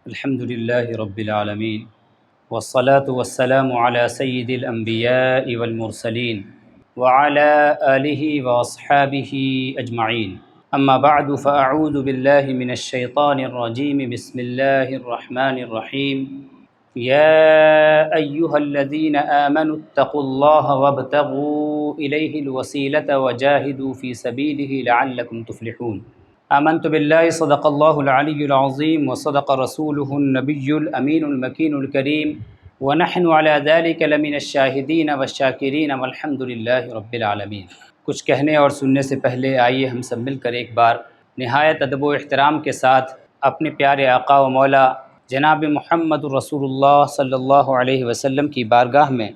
الحمد لله رب العالمين والصلاة والسلام على سيد الأنبياء والمرسلين وعلى آله وأصحابه أجمعين أما بعد فأعوذ بالله من الشيطان الرجيم بسم الله الرحمن الرحيم يا أيها الذين آمنوا اتقوا الله وابتغوا إليه الوسيلة وجاهدوا في سبيله لعلكم تفلحون آمنت بالله صدق الله العلي العظيم وصدق رسوله النبي الأمين المكين الكريم ونحن على ذلك لمن الشاهدين والشاكرين والحمد لله رب العالمين۔ کچھ کہنے اور سننے سے پہلے آئیے ہم سب مل کر ایک بار نہایت ادب و احترام کے ساتھ اپنے پیارے آقا و مولا جناب محمد رسول اللہ صلی اللہ علیہ وسلم کی بارگاہ میں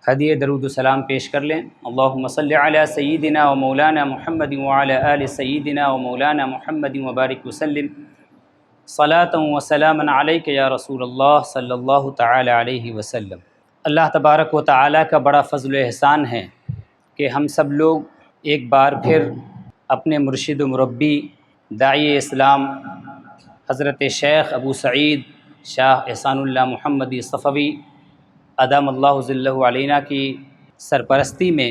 ہدیہ درود و سلام پیش کر لیں۔ اللہم صلی علی سیدنا و مولانا محمد وعلی آل سیدنا و مولانا محمد وبارک وسلم صلاۃ و سلاما علیک یا رسول اللہ صلی اللہ تعالی علیہ وسلم۔ اللہ تبارک و تعالی کا بڑا فضل و احسان ہے کہ ہم سب لوگ ایک بار پھر اپنے مرشد و مربی داعی اسلام حضرت شیخ ابو سعید شاہ احسان اللہ محمدی صفوی ادام اللہ ذلہ علینا کی سرپرستی میں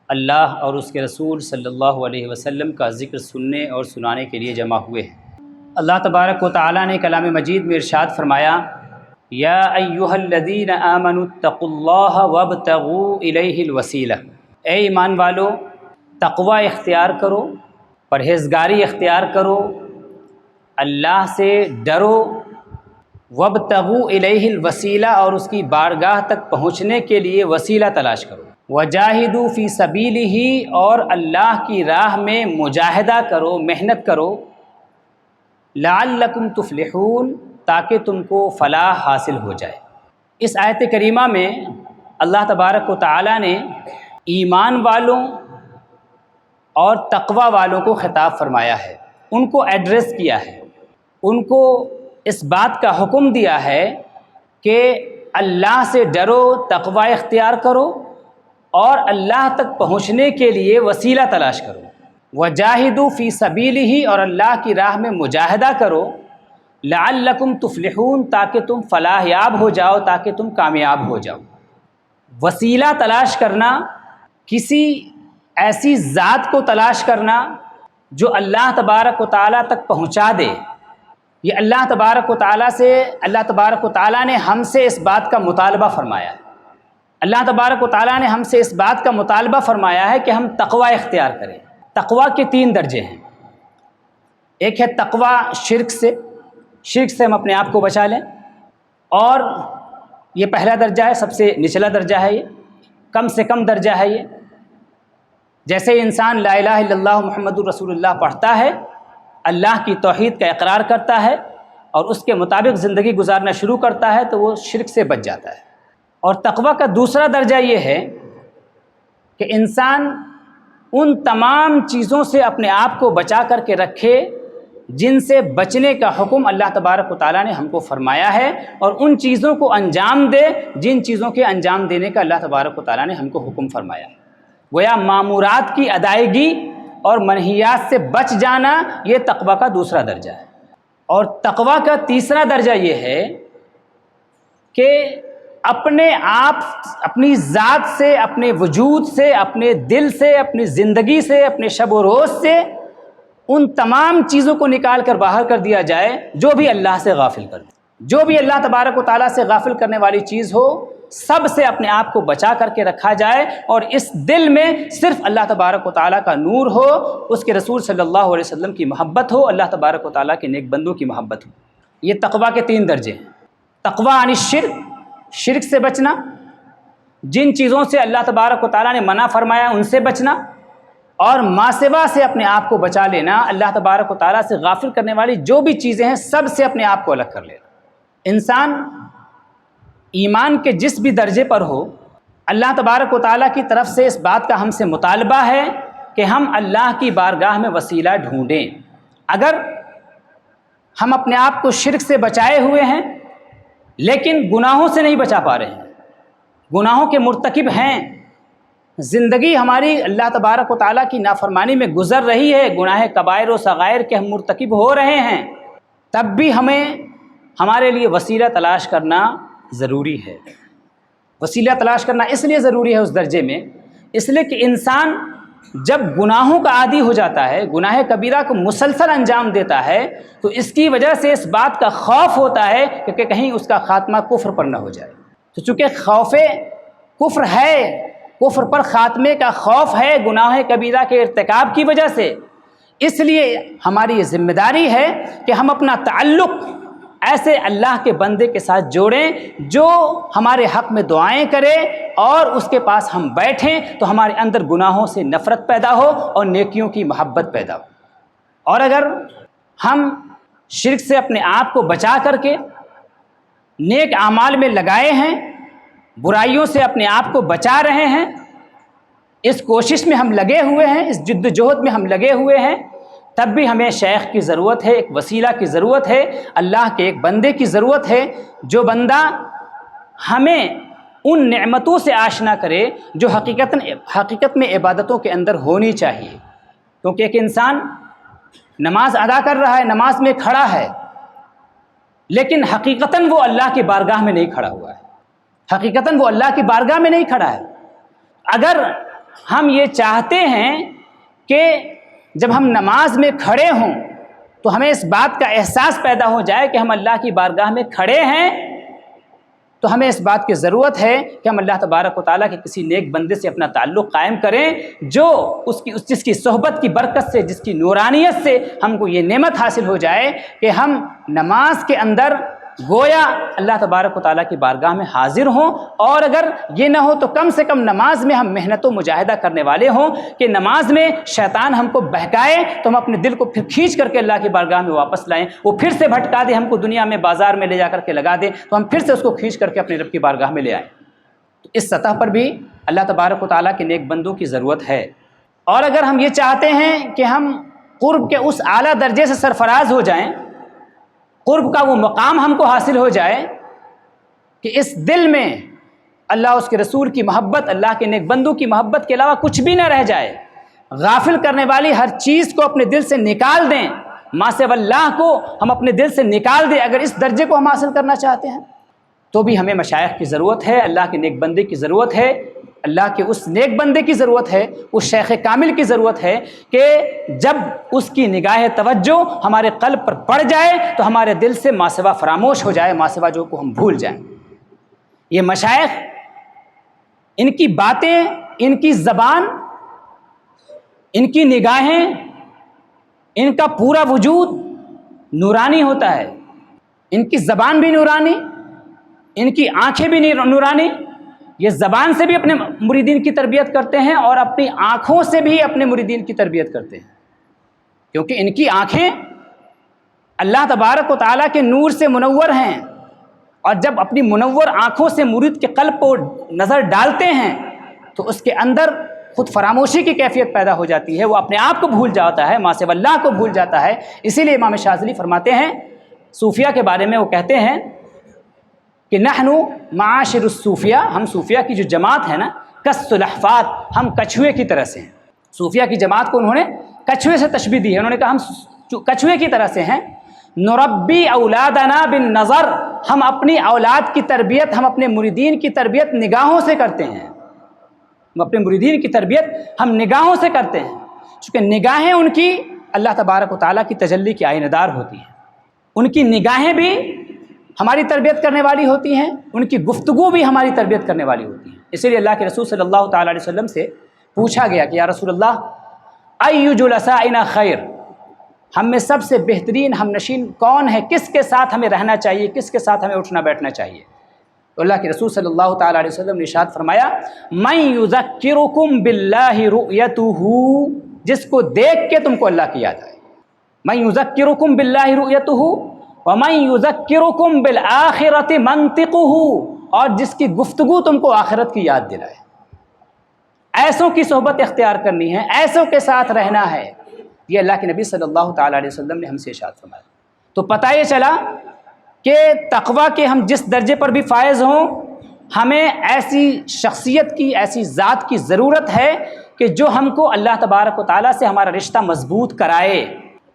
اللہ اور اس کے رسول صلی اللہ علیہ وسلم کا ذکر سننے اور سنانے کے لیے جمع ہوئے ہیں۔ اللہ تبارک و تعالیٰ نے کلام مجید میں ارشاد فرمایا یا ایھا الذین آمنوا اتقوا اللہ وابتغوا الیہ الوسیلہ، اے ایمان والو تقوی اختیار کرو، پرہیزگاری اختیار کرو، اللہ سے ڈرو، وابتغوا الیہ الوسیلہ اور اس کی بارگاہ تک پہنچنے کے لیے وسیلہ تلاش کرو، وجاہدوا فی سبیلہ اور اللہ کی راہ میں مجاہدہ کرو، محنت کرو، لعلکم تفلحون تاکہ تم کو فلاح حاصل ہو جائے۔ اس آیت کریمہ میں اللہ تبارک و تعالی نے ایمان والوں اور تقوی والوں کو خطاب فرمایا ہے، ان کو ایڈریس کیا ہے، ان کو اس بات کا حکم دیا ہے کہ اللہ سے ڈرو، تقوی اختیار کرو اور اللہ تک پہنچنے کے لیے وسیلہ تلاش کرو، وجاہدوا فی سبیلہ اور اللہ کی راہ میں مجاہدہ کرو، لعلکم تفلحون تاکہ تم فلاح یاب ہو جاؤ، تاکہ تم کامیاب ہو جاؤ۔ وسیلہ تلاش کرنا، کسی ایسی ذات کو تلاش کرنا جو اللہ تبارک و تعالیٰ تک پہنچا دے، یہ اللہ تبارک و تعالیٰ نے ہم سے اس بات کا مطالبہ فرمایا ہے۔ اللہ تبارک و تعالیٰ نے ہم سے اس بات کا مطالبہ فرمایا ہے کہ ہم تقوی اختیار کریں۔ تقوی کے 3 درجے ہیں، ایک ہے تقوی شرک سے ہم اپنے آپ کو بچا لیں، اور یہ پہلا درجہ ہے، سب سے نچلا درجہ ہے، یہ کم سے کم درجہ ہے۔ یہ جیسے انسان لا الہ الا اللہ محمد الرسول اللہ پڑھتا ہے، اللہ کی توحید کا اقرار کرتا ہے اور اس کے مطابق زندگی گزارنا شروع کرتا ہے تو وہ شرک سے بچ جاتا ہے۔ اور تقوی کا دوسرا درجہ یہ ہے کہ انسان ان تمام چیزوں سے اپنے آپ کو بچا کر کے رکھے جن سے بچنے کا حکم اللہ تبارک و تعالیٰ نے ہم کو فرمایا ہے، اور ان چیزوں کو انجام دے جن چیزوں کے انجام دینے کا اللہ تبارک و تعالیٰ نے ہم کو حکم فرمایا ہے۔ گویا مامورات کی ادائیگی اور منہیات سے بچ جانا یہ تقوی کا دوسرا درجہ ہے۔ اور تقوی کا تیسرا درجہ یہ ہے کہ اپنے آپ، اپنی ذات سے، اپنے وجود سے، اپنے دل سے، اپنی زندگی سے، اپنے شب و روز سے ان تمام چیزوں کو نکال کر باہر کر دیا جائے جو بھی اللہ سے غافل کر دے، جو بھی اللہ تبارک و تعالیٰ سے غافل کرنے والی چیز ہو، سب سے اپنے آپ کو بچا کر کے رکھا جائے، اور اس دل میں صرف اللہ تبارک و تعالیٰ کا نور ہو، اس کے رسول صلی اللہ علیہ وسلم کی محبت ہو، اللہ تبارک و تعالیٰ کے نیک بندوں کی محبت ہو۔ یہ تقوی کے 3 درجے ہیں۔ تقوی عن الشرک، شرک سے بچنا، جن چیزوں سے اللہ تبارک و تعالیٰ نے منع فرمایا ان سے بچنا، اور ماسوا سے اپنے آپ کو بچا لینا، اللہ تبارک و تعالیٰ سے غافل کرنے والی جو بھی چیزیں ہیں سب سے اپنے آپ کو الگ کر لینا۔ انسان ایمان کے جس بھی درجے پر ہو، اللہ تبارک و تعالیٰ کی طرف سے اس بات کا ہم سے مطالبہ ہے کہ ہم اللہ کی بارگاہ میں وسیلہ ڈھونڈیں۔ اگر ہم اپنے آپ کو شرک سے بچائے ہوئے ہیں لیکن گناہوں سے نہیں بچا پا رہے ہیں، گناہوں کے مرتکب ہیں، زندگی ہماری اللہ تبارک و تعالیٰ کی نافرمانی میں گزر رہی ہے، گناہ کبائر و صغائر کے ہم مرتکب ہو رہے ہیں، تب بھی ہمیں ہمارے لیے وسیلہ تلاش کرنا ضروری ہے۔ وسیلہ تلاش کرنا اس لیے ضروری ہے اس درجے میں، اس لیے کہ انسان جب گناہوں کا عادی ہو جاتا ہے، گناہ کبیرہ کو مسلسل انجام دیتا ہے، تو اس کی وجہ سے اس بات کا خوف ہوتا ہے کہ کہیں اس کا خاتمہ کفر پر نہ ہو جائے۔ تو چونکہ خوف کفر ہے، کفر پر خاتمے کا خوف ہے گناہ کبیرہ کے ارتکاب کی وجہ سے، اس لیے ہماری یہ ذمہ داری ہے کہ ہم اپنا تعلق ایسے اللہ کے بندے کے ساتھ جوڑیں جو ہمارے حق میں دعائیں کرے، اور اس کے پاس ہم بیٹھیں تو ہمارے اندر گناہوں سے نفرت پیدا ہو اور نیکیوں کی محبت پیدا ہو۔ اور اگر ہم شرک سے اپنے آپ کو بچا کر کے نیک اعمال میں لگائے ہیں، برائیوں سے اپنے آپ کو بچا رہے ہیں، اس کوشش میں ہم لگے ہوئے ہیں، اس جد و جہد میں ہم لگے ہوئے ہیں، تب بھی ہمیں شیخ کی ضرورت ہے، ایک وسیلہ کی ضرورت ہے، اللہ کے ایک بندے کی ضرورت ہے، جو بندہ ہمیں ان نعمتوں سے آشنا کرے جو حقیقت میں عبادتوں کے اندر ہونی چاہیے۔ کیونکہ ایک انسان نماز ادا کر رہا ہے، نماز میں کھڑا ہے، لیکن حقیقتاً وہ اللہ کی بارگاہ میں نہیں کھڑا ہوا ہے، حقیقتاً وہ اللہ کی بارگاہ میں نہیں کھڑا ہے۔ اگر ہم یہ چاہتے ہیں کہ جب ہم نماز میں کھڑے ہوں تو ہمیں اس بات کا احساس پیدا ہو جائے کہ ہم اللہ کی بارگاہ میں کھڑے ہیں، تو ہمیں اس بات کی ضرورت ہے کہ ہم اللہ تبارک و تعالیٰ کے کسی نیک بندے سے اپنا تعلق قائم کریں، جو جس کی صحبت کی برکت سے، جس کی نورانیت سے ہم کو یہ نعمت حاصل ہو جائے کہ ہم نماز کے اندر گویا اللہ تبارک و تعالیٰ کی بارگاہ میں حاضر ہوں، اور اگر یہ نہ ہو تو کم سے کم نماز میں ہم محنت و مجاہدہ کرنے والے ہوں کہ نماز میں شیطان ہم کو بہکائے تو ہم اپنے دل کو پھر کھینچ کر کے اللہ کی بارگاہ میں واپس لائیں، وہ پھر سے بھٹکا دے ہم کو، دنیا میں بازار میں لے جا کر کے لگا دے تو ہم پھر سے اس کو کھینچ کر کے اپنے رب کی بارگاہ میں لے آئیں۔ تو اس سطح پر بھی اللہ تبارک و تعالیٰ کے نیک بندوں کی ضرورت ہے۔ اور اگر ہم یہ چاہتے ہیں کہ ہم قرب کے اس اعلیٰ درجے سے سرفراز ہو جائیں، قرب کا وہ مقام ہم کو حاصل ہو جائے کہ اس دل میں اللہ اس کے رسول کی محبت، اللہ کے نیک بندوں کی محبت کے علاوہ کچھ بھی نہ رہ جائے، غافل کرنے والی ہر چیز کو اپنے دل سے نکال دیں، ما سوی اللہ کو ہم اپنے دل سے نکال دیں، اگر اس درجے کو ہم حاصل کرنا چاہتے ہیں تو بھی ہمیں مشائخ کی ضرورت ہے، اللہ کے نیک بندے کی ضرورت ہے، اللہ کے اس نیک بندے کی ضرورت ہے، اس شیخ کامل کی ضرورت ہے کہ جب اس کی نگاہ توجہ ہمارے قلب پر پڑ جائے تو ہمارے دل سے ما سوا فراموش ہو جائے، ما سوا جو کو ہم بھول جائیں۔ یہ مشائخ، ان کی باتیں، ان کی زبان، ان کی نگاہیں، ان کا پورا وجود نورانی ہوتا ہے، ان کی زبان بھی نورانی، ان کی آنکھیں بھی نورانی، یہ زبان سے بھی اپنے مریدین کی تربیت کرتے ہیں اور اپنی آنکھوں سے بھی اپنے مریدین کی تربیت کرتے ہیں، کیونکہ ان کی آنکھیں اللہ تبارک و تعالیٰ کے نور سے منور ہیں، اور جب اپنی منور آنکھوں سے مرید کے قلب کو نظر ڈالتے ہیں تو اس کے اندر خود فراموشی کی کیفیت پیدا ہو جاتی ہے، وہ اپنے آپ کو بھول جاتا ہے، ما سوی اللہ کو بھول جاتا ہے۔ اسی لیے امام شاذلی فرماتے ہیں صوفیہ کے بارے میں، وہ کہتے ہیں کہ نحن معاشر الصوفیہ، ہم صوفیہ کی جو جماعت ہے نا، کالسلحفات، ہم کچھوے کی طرح سے ہیں۔ صوفیہ کی جماعت کو انہوں نے کچھوے سے تشبیہ دی ہے، انہوں نے کہا ہم کچھوے کی طرح سے ہیں۔ نربی اولادنا بالنظر، ہم اپنی اولاد کی تربیت، ہم اپنے مریدین کی تربیت نگاہوں سے کرتے ہیں، ہم اپنے مریدین کی تربیت ہم نگاہوں سے کرتے ہیں، چونکہ نگاہیں ان کی اللہ تبارک و تعالیٰ کی تجلی کی آئینہ دار ہوتی ہیں، ان کی نگاہیں بھی ہماری تربیت کرنے والی ہوتی ہیں، ان کی گفتگو بھی ہماری تربیت کرنے والی ہوتی ہے۔ اسی لیے اللہ کے رسول صلی اللہ تعالیٰ علیہ وسلم سے پوچھا گیا کہ یا رسول اللہ ای جلسائنا خیر، ہم میں سب سے بہترین ہم نشین کون ہے، کس کے ساتھ ہمیں رہنا چاہیے، کس کے ساتھ ہمیں اٹھنا بیٹھنا چاہیے؟ تو اللہ کے رسول صلی اللہ تعالیٰ علیہ وسلم نے ارشاد فرمایا من یذکرکم باللہ رؤیتہ، جس کو دیکھ کے تم کو اللہ کی یاد آئے، من یذکرکم باللہ رؤیتہ ومن یذکرکم بالآخرۃ منطقہ، اور جس کی گفتگو تم کو آخرت کی یاد دلائے۔ ایسوں کی صحبت اختیار کرنی ہے، ایسوں کے ساتھ رہنا ہے، یہ اللہ کے نبی صلی اللہ تعالیٰ علیہ وسلم نے ہم سے ارشاد فرمایا۔ تو پتہ یہ چلا کہ تقویٰ کے ہم جس درجے پر بھی فائز ہوں، ہمیں ایسی شخصیت کی، ایسی ذات کی ضرورت ہے کہ جو ہم کو اللہ تبارک و تعالیٰ سے ہمارا رشتہ مضبوط کرائے۔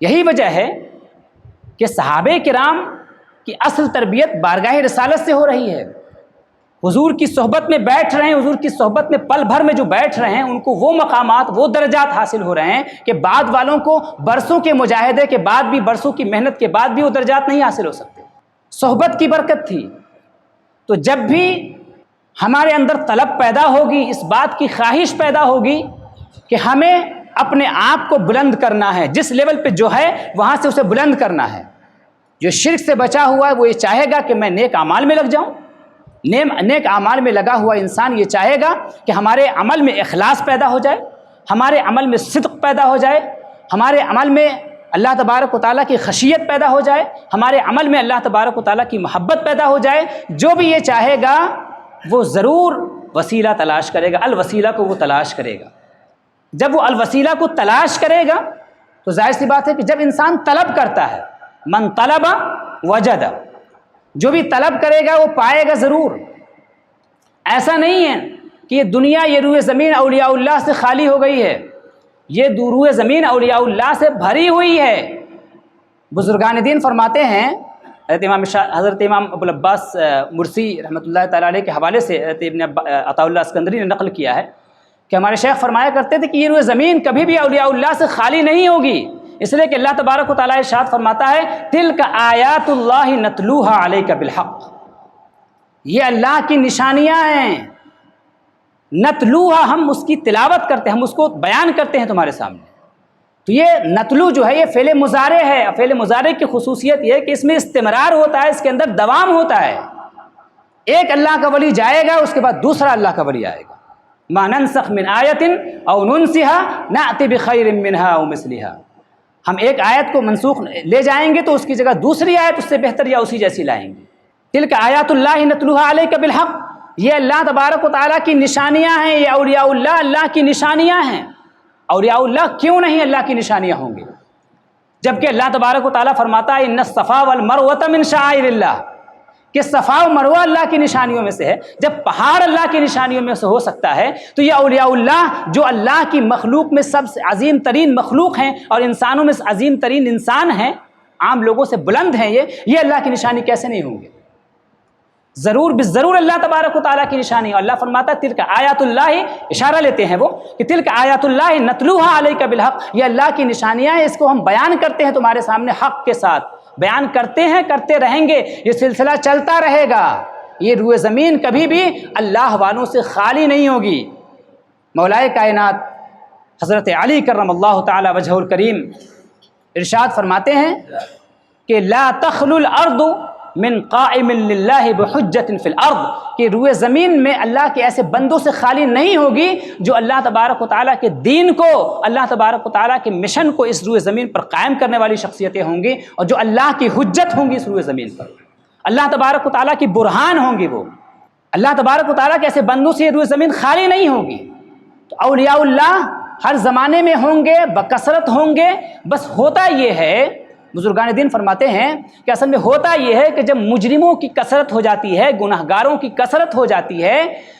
یہی وجہ ہے کہ صحابہ کرام کہ اصل تربیت بارگاہ رسالت سے ہو رہی ہے۔ حضور کی صحبت میں بیٹھ رہے ہیں، حضور کی صحبت میں پل بھر میں جو بیٹھ رہے ہیں، ان کو وہ مقامات، وہ درجات حاصل ہو رہے ہیں کہ بعد والوں کو برسوں کے مجاہدے کے بعد بھی، برسوں کی محنت کے بعد بھی وہ درجات نہیں حاصل ہو سکتے۔ صحبت کی برکت تھی۔ تو جب بھی ہمارے اندر طلب پیدا ہوگی، اس بات کی خواہش پیدا ہوگی کہ ہمیں اپنے آپ کو بلند کرنا ہے، جس لیول پہ جو ہے وہاں سے اسے بلند کرنا ہے۔ جو شرک سے بچا ہوا ہے وہ یہ چاہے گا کہ میں نیک اعمال میں لگ جاؤں۔ نیک اعمال میں لگا ہوا انسان یہ چاہے گا کہ ہمارے عمل میں اخلاص پیدا ہو جائے، ہمارے عمل میں صدق پیدا ہو جائے، ہمارے عمل میں اللہ تبارک و تعالیٰ کی خشیت پیدا ہو جائے، ہمارے عمل میں اللہ تبارک و تعالیٰ کی محبت پیدا ہو جائے۔ جو بھی یہ چاہے گا وہ ضرور وسیلہ تلاش کرے گا، الوسیلہ کو وہ تلاش کرے گا۔ جب وہ الوسیلہ کو تلاش کرے گا تو ظاہر سی بات ہے کہ جب انسان طلب کرتا ہے، من طلب وجد، جو بھی طلب کرے گا وہ پائے گا ضرور۔ ایسا نہیں ہے کہ یہ دنیا، یہ روئے زمین اولیاء اللہ سے خالی ہو گئی ہے، یہ روئے زمین اولیاء اللہ سے بھری ہوئی ہے۔ بزرگان دین فرماتے ہیں، حضرت امام ابو العباس مرسی رحمۃ اللہ تعالیٰ علیہ کے حوالے سے ابن عطاء اللہ اسکندری نے نقل کیا ہے کہ ہمارے شیخ فرمایا کرتے تھے کہ یہ روئے زمین کبھی بھی اولیاء اللہ سے خالی نہیں ہوگی، اس لیے کہ اللہ تبارک و تعالیٰ ارشاد فرماتا ہے تلک آیات اللہ نتلوها علیک بالحق، یہ اللہ کی نشانیاں ہیں، نتلوها، ہم اس کی تلاوت کرتے ہیں، ہم اس کو بیان کرتے ہیں تمہارے سامنے۔ تو یہ نتلو جو ہے یہ فعل مضارع ہے۔ فعل مضارع کی خصوصیت یہ ہے کہ اس میں استمرار ہوتا ہے، اس کے اندر دوام ہوتا ہے۔ ایک اللہ کا ولی جائے گا، اس کے بعد دوسرا اللہ کا ولی آئے گا۔ ما ننسخ من آیت او ننسها نأتی بخیر منها او مثلها، ہم ایک آیت کو منسوخ لے جائیں گے تو اس کی جگہ دوسری آیت اس سے بہتر یا اسی جیسی لائیں گے۔ تلک آیات اللہ نتلوها علیک بالحق، یہ اللہ تبارک و تعالیٰ کی نشانیاں ہیں، یہ اولیاء اللہ کی نشانیاں ہیں۔ اولیاء اللہ کیوں نہیں اللہ کی نشانیاں ہوں گے؟ جبکہ اللہ تبارک و تعالیٰ فرماتا ہے ان الصفا والمروۃ من شعائر اللہ، کہ صفا و مروہ اللہ کی نشانیوں میں سے ہے۔ جب پہاڑ اللہ کی نشانیوں میں سے ہو سکتا ہے تو یہ اولیاء اللہ جو اللہ کی مخلوق میں سب سے عظیم ترین مخلوق ہیں اور انسانوں میں سے عظیم ترین انسان ہیں، عام لوگوں سے بلند ہیں، یہ اللہ کی نشانی کیسے نہیں ہوں گے؟ ضرور بالضرور اللہ تبارک و تعالیٰ کی نشانی۔ اور اللہ فرماتا ہے تلک آیات اللہ، اشارہ لیتے ہیں وہ کہ تلک آیات اللہ نتلوها علیک بالحق، یہ اللہ کی نشانیاں ہیں، اس کو ہم بیان کرتے ہیں تمہارے سامنے حق کے ساتھ، بیان کرتے ہیں، کرتے رہیں گے، یہ سلسلہ چلتا رہے گا۔ یہ روئے زمین کبھی بھی اللہ والوں سے خالی نہیں ہوگی۔ مولائے کائنات حضرت علی کرم اللہ تعالی وجہہ الکریم ارشاد فرماتے ہیں کہ لا تخلو الارض من قائم للہ بحجت فی الارض، کہ روئے زمین میں اللہ کے ایسے بندوں سے خالی نہیں ہوگی جو اللہ تبارک و تعالیٰ کے دین کو، اللہ تبارک و تعالیٰ کے مشن کو اس روئے زمین پر قائم کرنے والی شخصیتیں ہوں گی، اور جو اللہ کی حجت ہوں گی اس روئے زمین پر، اللہ تبارک و تعالیٰ کی برہان ہوں گی وہ۔ اللہ تبارک و تعالیٰ کے ایسے بندوں سے یہ روئے زمین خالی نہیں ہوگی۔ تو اولیاء اللہ ہر زمانے میں ہوں گے، بکثرت ہوں گے، بس ہوتا یہ ہے، بزرگان دین فرماتے ہیں کہ اصل میں ہوتا یہ ہے کہ جب مجرموں کی کثرت ہو جاتی ہے، گناہ گاروں کی کثرت ہو جاتی ہے،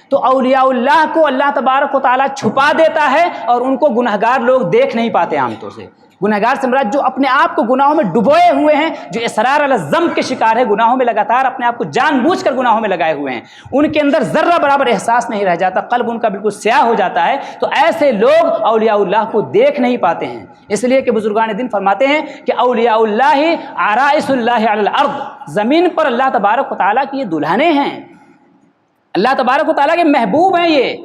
تو اولیاء اللہ کو اللہ تبارک و تعالیٰ چھپا دیتا ہے اور ان کو گناہ گار لوگ دیکھ نہیں پاتے عام طور سے۔ گناہ گار سے مراد جو اپنے آپ کو گناہوں میں ڈبوئے ہوئے ہیں، جو اصرار علی الذنب کے شکار ہے، گناہوں میں لگاتار اپنے آپ کو جان بوجھ کر گناہوں میں لگائے ہوئے ہیں، ان کے اندر ذرہ برابر احساس نہیں رہ جاتا، قلب ان کا بالکل سیاہ ہو جاتا ہے، تو ایسے لوگ اولیاء اللہ کو دیکھ نہیں پاتے ہیں۔ اس لیے کہ بزرگان دین فرماتے ہیں کہ اولیاء اللہ عرائس اللہ علی الارض، زمین پر اللہ تبارک و تعالیٰ کی یہ دلہنیں ہیں، اللہ تبارک و تعالیٰ کے محبوب ہیں یہ۔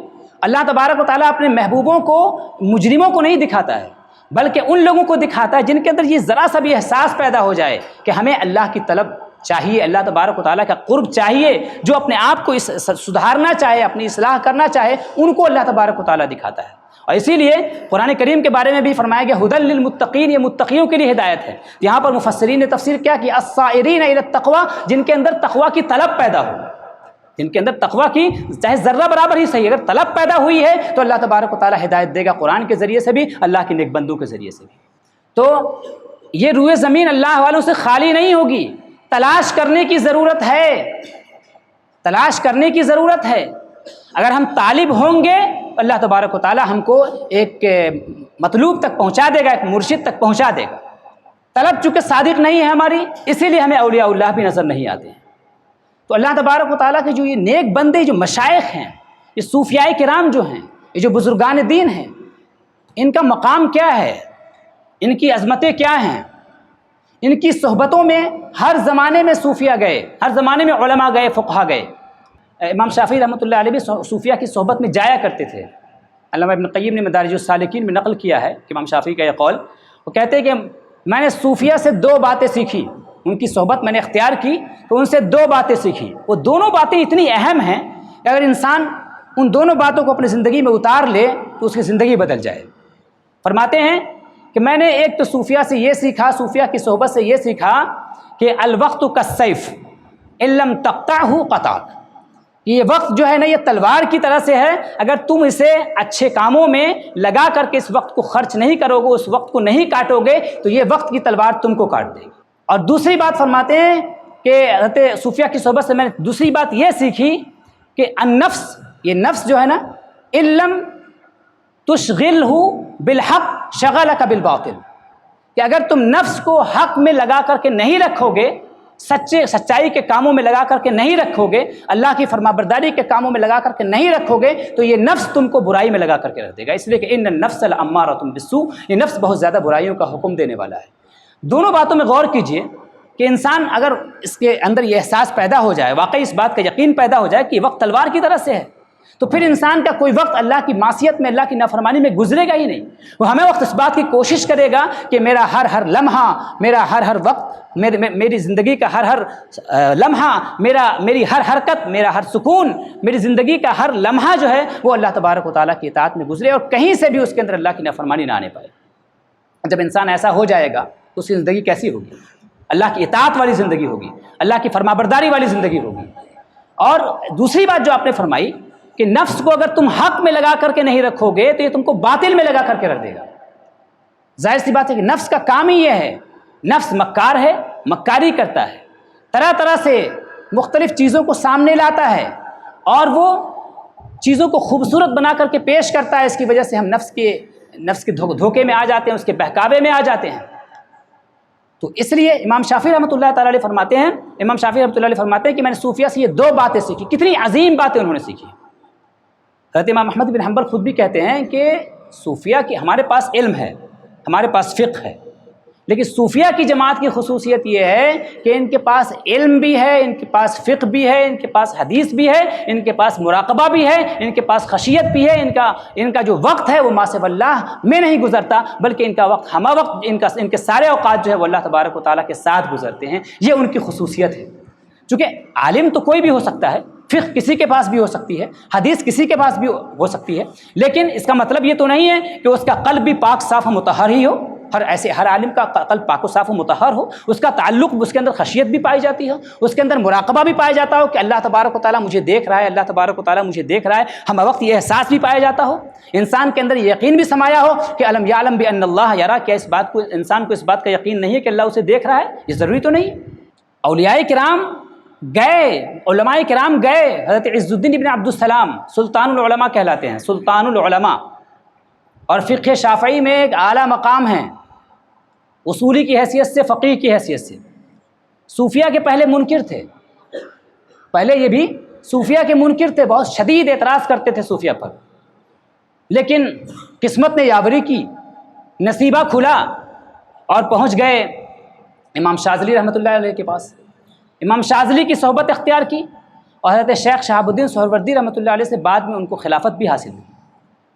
اللہ تبارک و تعالیٰ اپنے محبوبوں کو، مجرموں کو نہیں دکھاتا ہے، بلکہ ان لوگوں کو دکھاتا ہے جن کے اندر یہ ذرا سا بھی احساس پیدا ہو جائے کہ ہمیں اللہ کی طلب چاہیے، اللہ تبارک و تعالیٰ کا قرب چاہیے، جو اپنے آپ کو سدھارنا چاہے، اپنی اصلاح کرنا چاہے، ان کو اللہ تبارک و تعالیٰ دکھاتا ہے۔ اور اسی لیے قرآن کریم کے بارے میں بھی فرمایا گیا ھدی للمتقین، یہ متقیوں کے لیے ہدایت ہے۔ یہاں پر مفسرین نے تفسیر کیا کہ السائرین الی التقوی، جن کے اندر تقوی کی طلب پیدا ہو، جن کے اندر تقوی کی چاہے ذرہ برابر ہی صحیح، اگر طلب پیدا ہوئی ہے تو اللہ تبارک و تعالیٰ ہدایت دے گا، قرآن کے ذریعے سے بھی، اللہ کے نیک بندوں کے ذریعے سے بھی۔ تو یہ روئے زمین اللہ والوں سے خالی نہیں ہوگی، تلاش کرنے کی ضرورت ہے، تلاش کرنے کی ضرورت ہے۔ اگر ہم طالب ہوں گے اللہ تبارک و تعالیٰ ہم کو ایک مطلوب تک پہنچا دے گا، ایک مرشد تک پہنچا دے گا۔ طلب چونکہ صادق نہیں ہے ہماری، اسی لیے ہمیں اولیاء اللہ بھی نظر نہیں آتے ہیں۔ تو اللہ تبارک و تعالیٰ کے جو یہ نیک بندے، جو مشائخ ہیں، یہ صوفیاء کرام جو ہیں، یہ جو بزرگان دین ہیں، ان کا مقام کیا ہے، ان کی عظمتیں کیا ہیں، ان کی صحبتوں میں ہر زمانے میں صوفیاء گئے، ہر زمانے میں علماء گئے، فقہا گئے۔ امام شافعی رحمۃ اللہ علیہ بھی صوفیاء کی صحبت میں جایا کرتے تھے۔ علامہ ابن قیم نے مدارج السالکین میں نقل کیا ہے کہ امام شافعی کا یہ قول، وہ کہتے ہیں کہ میں نے صوفیاء سے 2 باتیں سیکھی، ان کی صحبت میں نے اختیار کی تو ان سے 2 باتیں سیکھی۔ وہ دونوں باتیں اتنی اہم ہیں کہ اگر انسان ان دونوں باتوں کو اپنی زندگی میں اتار لے تو اس کی زندگی بدل جائے۔ فرماتے ہیں کہ میں نے ایک تو صوفیاء سے یہ سیکھا، صوفیاء کی صحبت سے یہ سیکھا کہ الوقت کالسیف ان لم تقطعہ قطعک، یہ وقت جو ہے نا یہ تلوار کی طرح سے ہے، اگر تم اسے اچھے کاموں میں لگا کر کے اس وقت کو خرچ نہیں کرو گے، اس وقت کو نہیں کاٹو گے تو یہ وقت کی تلوار تم کو کاٹ دے گی۔ اور دوسری بات فرماتے ہیں کہ حضرت صوفیاء کی صحبت سے میں نے دوسری بات یہ سیکھی کہ النفس، یہ نفس جو ہے نا، ان لم تشغلہ بالحق شغلک بالباطل، کہ اگر تم نفس کو حق میں لگا کر کے نہیں رکھو گے، سچائی کے کاموں میں لگا کر کے نہیں رکھو گے، اللہ کی فرمانبرداری کے کاموں میں لگا کر کے نہیں رکھو گے تو یہ نفس تم کو برائی میں لگا کر کے رکھ دے گا، اس لیے کہ ان النفس لامارۃ بالسوء، یہ نفس بہت زیادہ برائیوں کا حکم دینے والا ہے۔ دونوں باتوں میں غور کیجئے کہ انسان اگر اس کے اندر یہ احساس پیدا ہو جائے، واقعی اس بات کا یقین پیدا ہو جائے کہ وقت تلوار کی طرح سے ہے، تو پھر انسان کا کوئی وقت اللہ کی معصیت میں، اللہ کی نافرمانی میں گزرے گا ہی نہیں۔ وہ ہمیں وقت اس بات کی کوشش کرے گا کہ میرا ہر لمحہ، میرا ہر وقت، میری زندگی کا ہر لمحہ، میری ہر حرکت، میرا ہر سکون، میری زندگی کا ہر لمحہ جو ہے وہ اللہ تبارک و تعالیٰ کی اطاعت میں گزرے اور کہیں سے بھی اس کے اندر اللہ کی نافرمانی نہ آنے پائے۔ جب انسان ایسا ہو جائے گا تو اس کی زندگی کیسی ہوگی؟ اللہ کی اطاعت والی زندگی ہوگی، اللہ کی فرمانبرداری والی زندگی ہوگی۔ اور دوسری بات جو آپ نے فرمائی کہ نفس کو اگر تم حق میں لگا کر کے نہیں رکھو گے تو یہ تم کو باطل میں لگا کر کے رکھ دے گا۔ ظاہر سی بات ہے کہ نفس کا کام ہی یہ ہے، نفس مکار ہے، مکاری کرتا ہے، طرح طرح سے مختلف چیزوں کو سامنے لاتا ہے اور وہ چیزوں کو خوبصورت بنا کر کے پیش کرتا ہے۔ اس کی وجہ سے ہم نفس کے دھوکے میں آ جاتے ہیں، اس کے بہکاوے میں آ جاتے ہیں۔ تو اس لیے امام شافعی رحمۃ اللہ تعالیٰ علیہ فرماتے ہیں کہ میں نے صوفیاء سے یہ 2 باتیں سیکھی۔ کتنی عظیم باتیں انہوں نے سیکھی۔ حضرت امام احمد بن حنبل خود بھی کہتے ہیں کہ صوفیاء کی، ہمارے پاس علم ہے، ہمارے پاس فقہ ہے، لیکن صوفیاء کی جماعت کی خصوصیت یہ ہے کہ ان کے پاس علم بھی ہے، ان کے پاس فقہ بھی ہے، ان کے پاس حدیث بھی ہے، ان کے پاس مراقبہ بھی ہے، ان کے پاس خشیت بھی ہے، ان کا جو وقت ہے وہ ما سوی اللہ میں نہیں گزرتا، بلکہ ان کا وقت ہمہ وقت، ان کے سارے اوقات جو ہے وہ اللہ تبارک و تعالیٰ کے ساتھ گزرتے ہیں۔ یہ ان کی خصوصیت ہے۔ چونکہ عالم تو کوئی بھی ہو سکتا ہے، فقہ کسی کے پاس بھی ہو سکتی ہے، حدیث کسی کے پاس بھی ہو سکتی ہے، لیکن اس کا مطلب یہ تو نہیں ہے کہ اس کا قلب بھی پاک صاف و مطہر ہی ہو۔ ہر عالم کا قلب پاک و صاف و مطہر ہو، اس کا تعلق، اس کے اندر خشیت بھی پائی جاتی ہے، اس کے اندر مراقبہ بھی پایا جاتا ہو کہ اللہ تبارک و تعالیٰ مجھے دیکھ رہا ہے، اللہ تبارک و تعالیٰ مجھے دیکھ رہا ہے، ہم وقت یہ احساس بھی پایا جاتا ہو، انسان کے اندر یہ یقین بھی سمایا ہو کہ الم یعلم بان اللہ یرا، کیا اس بات کو، انسان کو اس بات کا یقین نہیں ہے کہ اللہ اسے دیکھ رہا ہے؟ یہ ضروری تو نہیں۔ اولیاء کرام گئے، علماء کرام گئے، حضرت عز الدین ابن عبد السلام سلطان العلماء کہلاتے ہیں، سلطان العلماء، اور فقہ شافعی میں ایک اعلیٰ مقام ہیں، اصولی کی حیثیت سے، فقیہ کی حیثیت سے۔ صوفیاء کے پہلے منکر تھے، پہلے یہ بھی صوفیاء کے منکر تھے، بہت شدید اعتراض کرتے تھے صوفیاء پر، لیکن قسمت نے یاوری کی، نصیبہ کھلا اور پہنچ گئے امام شاذلی رحمۃ اللہ علیہ کے پاس۔ امام شاذلی کی صحبت اختیار کی اور حضرت شیخ شہاب الدین سہروردی رحمۃ اللہ علیہ سے بعد میں ان کو خلافت بھی حاصل ہوئی۔